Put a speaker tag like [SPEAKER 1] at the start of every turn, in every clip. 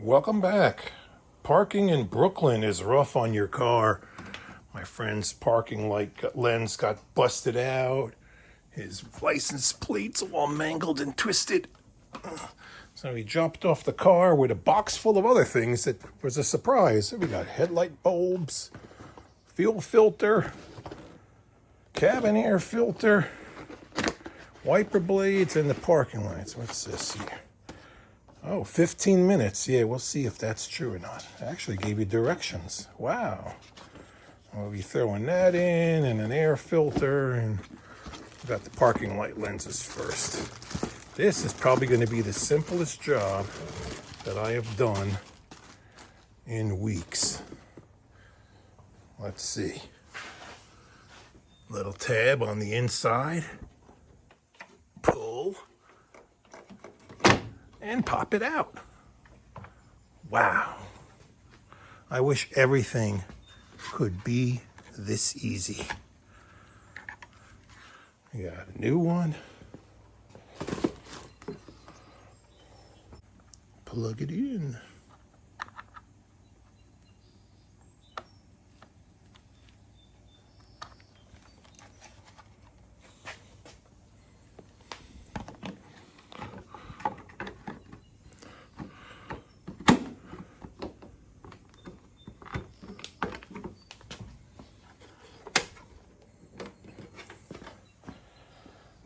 [SPEAKER 1] Welcome back. Parking in Brooklyn is rough on your car. My friend's parking light lens got busted out. His license plate's all mangled and twisted. So he jumped off the car with a box full of other things that was a surprise. We got headlight bulbs, fuel filter, cabin air filter, wiper blades, and the parking lights. What's this here? Oh, 15 minutes. Yeah, we'll see if that's true or not. I actually gave you directions. Wow. We'll be throwing that in and an air filter, and we got the parking light lenses first. This is probably going to be the simplest job that I have done in weeks. Let's see. Little tab on the inside. Pull. And pop it out. Wow. I wish everything could be this easy. We got a new one. Plug it in.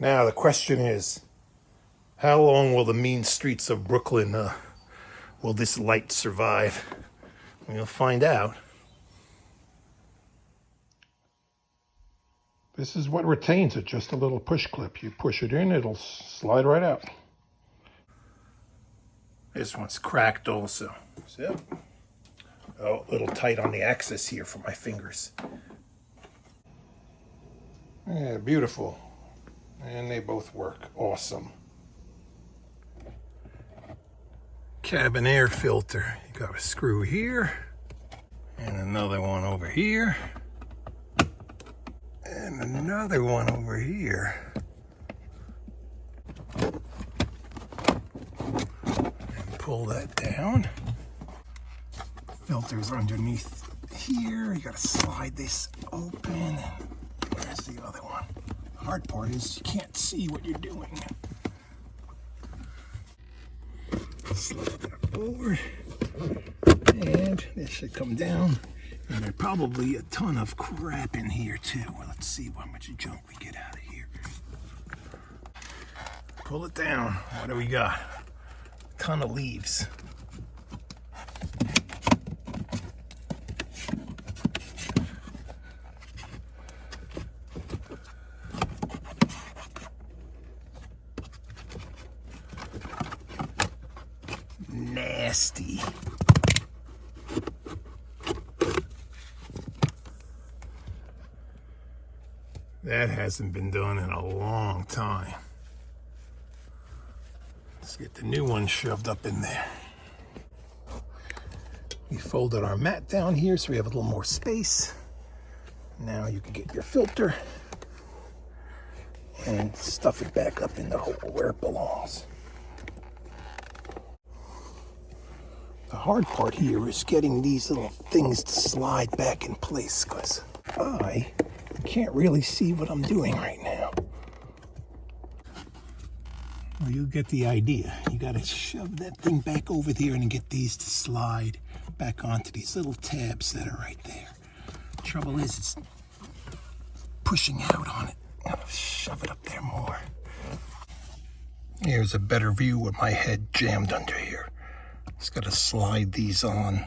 [SPEAKER 1] Now the question is, how long will the mean streets of Brooklyn, will this light survive? We'll find out. This is what retains it, just a little push clip. You push it in, it'll slide right out. This one's cracked also. So, oh, a little tight on the axis here for my fingers. Yeah, beautiful. And they both work awesome. Cabin air filter. You got a screw here, and another one over here, and another one over here. And pull that down. Filter's underneath here. You gotta slide this open. Where's the other one? Hard part is you can't see what you're doing. Slide that forward, and this should come down. And there's probably a ton of crap in here too. Well, let's see how much junk we get out of here. Pull it down. What do we got? A ton of leaves. Nasty. That hasn't been done in a long time. Let's get the new one shoved up in there. We folded our mat down here so we have a little more space. Now you can get your filter and stuff it back up in the hole where it belongs. The hard part here is getting these little things to slide back in place, because I can't really see what I'm doing right now. Well, you get the idea. You got to shove that thing back over there and get these to slide back onto these little tabs that are right there. Trouble is, it's pushing out on it. I'll shove it up there more. Here's a better view with my head jammed under here. Just got to slide these on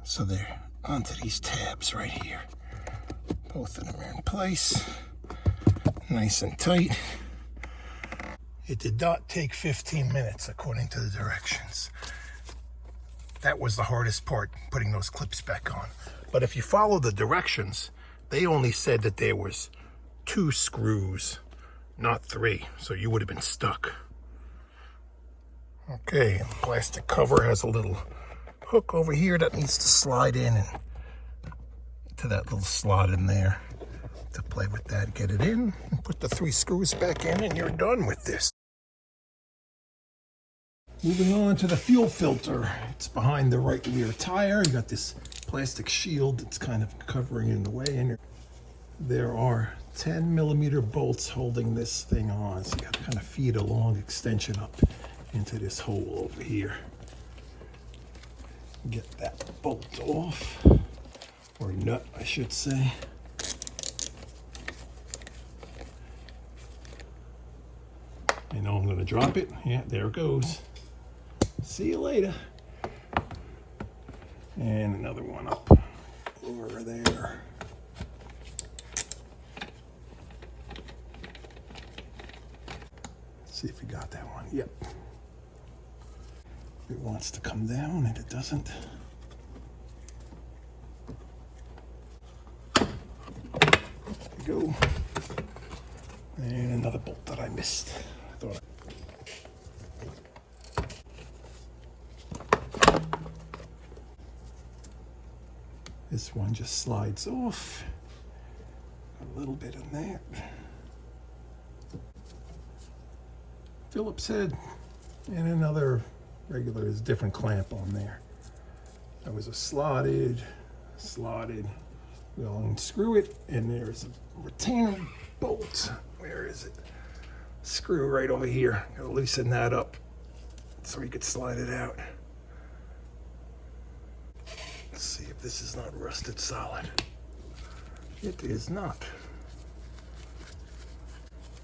[SPEAKER 1] so they're onto these tabs right here. Both of them are in place, nice and tight. It did not take 15 minutes according to the directions. That was the hardest part, putting those clips back on. But if you follow the directions, they only said that there was 2 screws, not 3, so you would have been stuck. Okay, the plastic cover has a little hook over here that needs to slide in and to that little slot in there. To play with that, get it in, and put the 3 screws back in, and you're done with this. Moving on to the fuel filter. It's behind the right rear tire. You got this plastic shield that's kind of covering in the way. And there are 10mm bolts holding this thing on. So you got to kind of feed a long extension up into this hole over here. Get that bolt off, or nut, I should say. I know I'm going to drop it. Yeah, there it goes. See you later. And another one up over there. Let's see if we got that one. Yep. It wants to come down and it doesn't. There we go. And another bolt that I missed. This one just slides off. A little bit in that. Phillips head and another regular, there's a different clamp on there. That was a slotted. We'll unscrew it, and there's a retainer bolt. Where is it? Screw right over here. Gotta loosen that up so we could slide it out. Let's see if this is not rusted solid. It is not.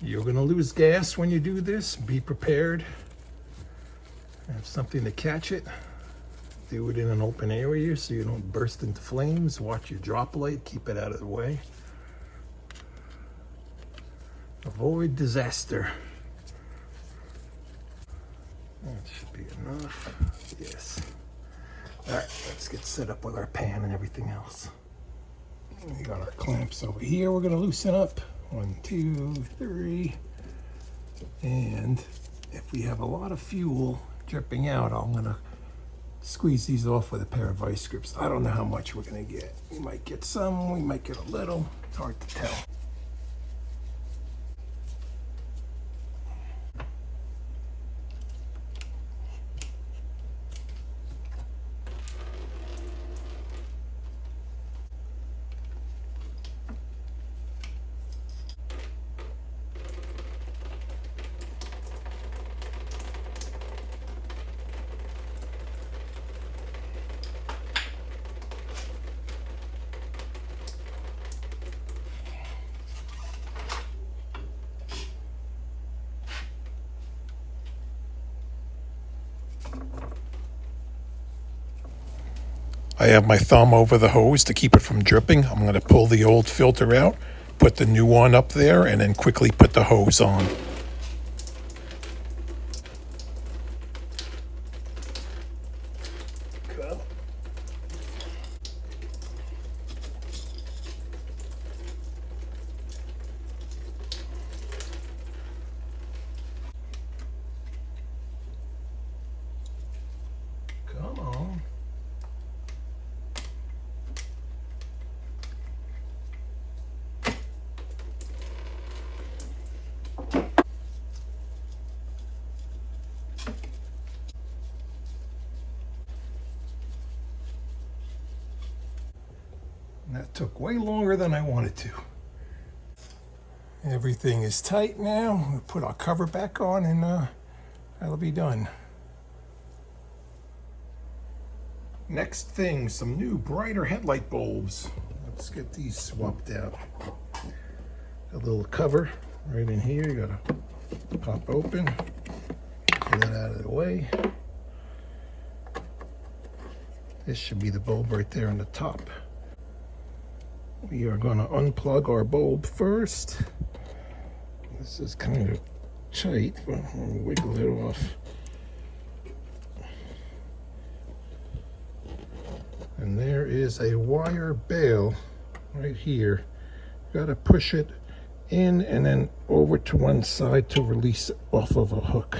[SPEAKER 1] You're gonna lose gas when you do this. Be prepared. Have something to catch it. Do it in an open area so you don't burst into flames. Watch your drop light. Keep it out of the way. Avoid disaster. That should be enough. Yes. All right, let's get set up with our pan and everything else. We got our clamps over here. We're going to loosen up. 1, 2, 3. And if we have a lot of fuel dripping out, I'm going to squeeze these off with a pair of vice grips. I don't know how much we're going to get. We might get some, we might get a little. It's hard to tell. I have my thumb over the hose to keep it from dripping. I'm going to pull the old filter out, put the new one up there, and then quickly put the hose on. Come on. That took way longer than I wanted to. Everything is tight now. We'll put our cover back on and that'll be done. Next thing, some new brighter headlight bulbs. Let's get these swapped out. A little cover right in here. You gotta pop open, pull it out of the way. This should be the bulb right there on the top. We are going to unplug our bulb first. This is kind of tight, but I'll wiggle it off. And there is a wire bail right here. Got to push it in and then over to one side to release it off of a hook.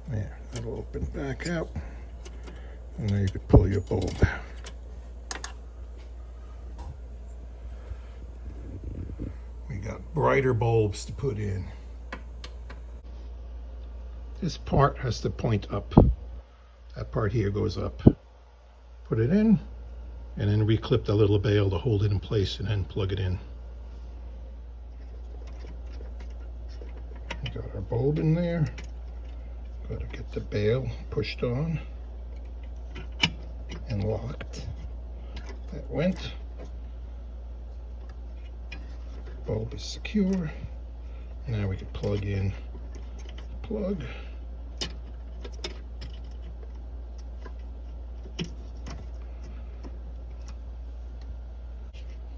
[SPEAKER 1] There, that'll open back out. And then you can pull your bulb out. We got brighter bulbs to put in. This part has to point up. That part here goes up. Put it in, and then reclip the little bail to hold it in place, and then plug it in. We got our bulb in there. Got to get the bail pushed on and locked. That went. Bulb is secure. Now we can plug in the plug.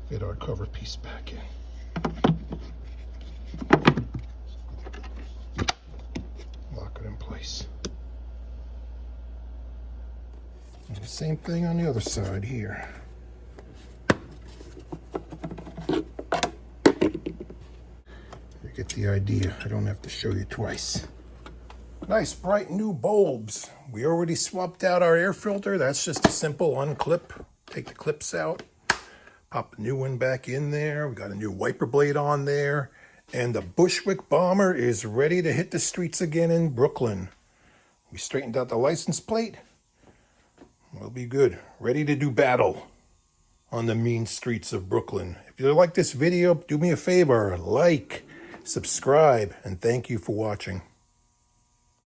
[SPEAKER 1] Fit our cover piece back in. Lock it in place. And the same thing on the other side here. You get the idea. I don't have to show you twice. Nice bright new bulbs. We already swapped out our air filter. That's just a simple unclip. Take the clips out. Pop a new one back in there. We got a new wiper blade on there. And the Bushwick Bomber is ready to hit the streets again in Brooklyn. We straightened out the license plate. We'll be good. Ready to do battle on the mean streets of Brooklyn. If you like this video, do me a favor. Like, subscribe, and thank you for watching.